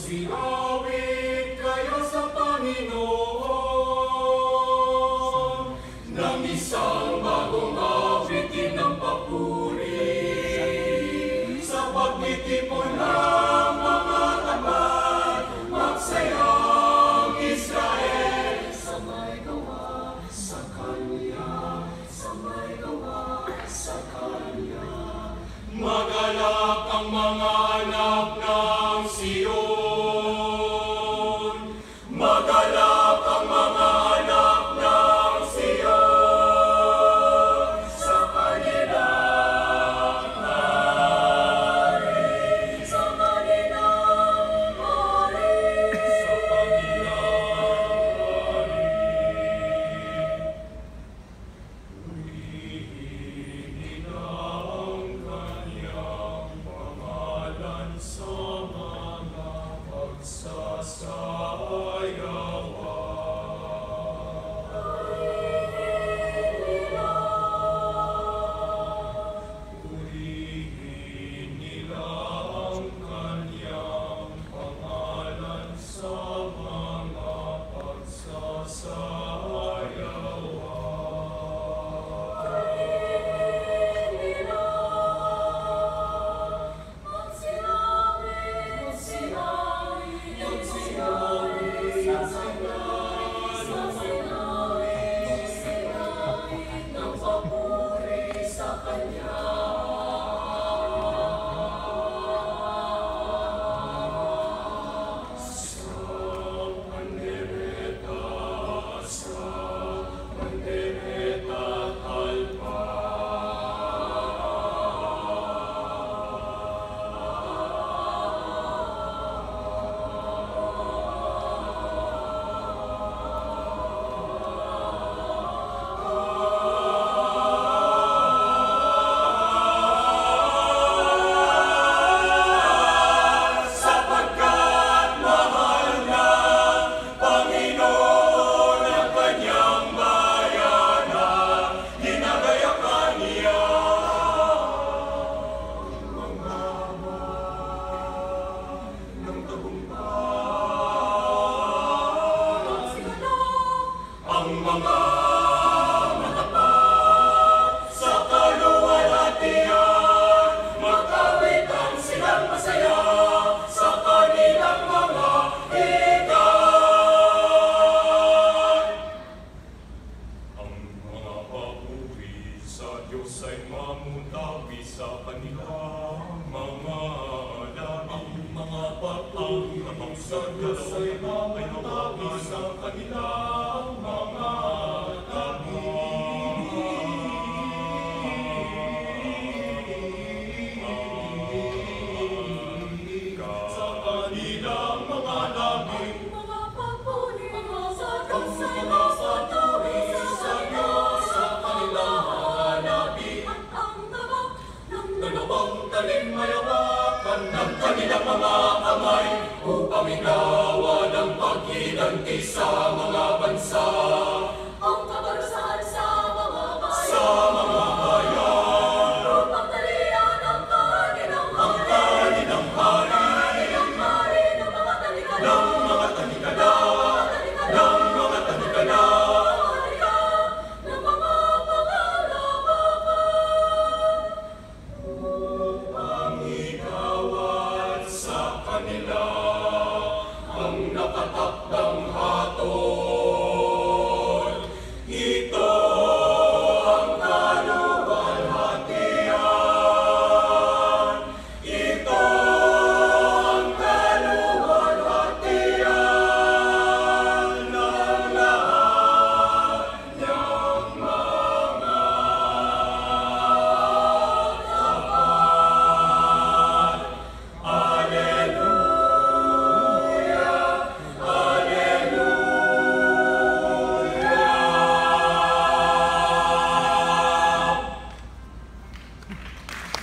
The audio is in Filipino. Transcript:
Magsiawit kayo sa Panginoon ng isang bagong awitin ng papuri sa pagtitipon ng mga tapat. Magsayang Israel sa may gawa sa Kanya, sa may gawa sa Kanya. Magalak ang mga anak ng Siyon. Magalak ang mga anak ng Siyon sa kanilang hari. Sa kanilang hari. Sa kanilang hari. Purihin nila ang kanyang pangalan sa mga pagsasayawan. Purihin nila ang kanyang pangalan sa mga pagsasayawan. Ang mga matapat sa kaluwalhatian, magkawitan silang masaya sa kanilang mga higan. Ang mga papuri sa Diyos ay mamutawi sa kanilang mga labi. Ang mga papuri sa Diyos ay mamutawi sa kanilang mga labi. Sa kanilang mga labi. Mga papuri sa Ang Diyos ay mga papuri sa Diyos sa kanilang mga labi. ang taba ng Dalawang talim mayawakan ng kanilang mga kamay upang igawa ng paghiganti sa mga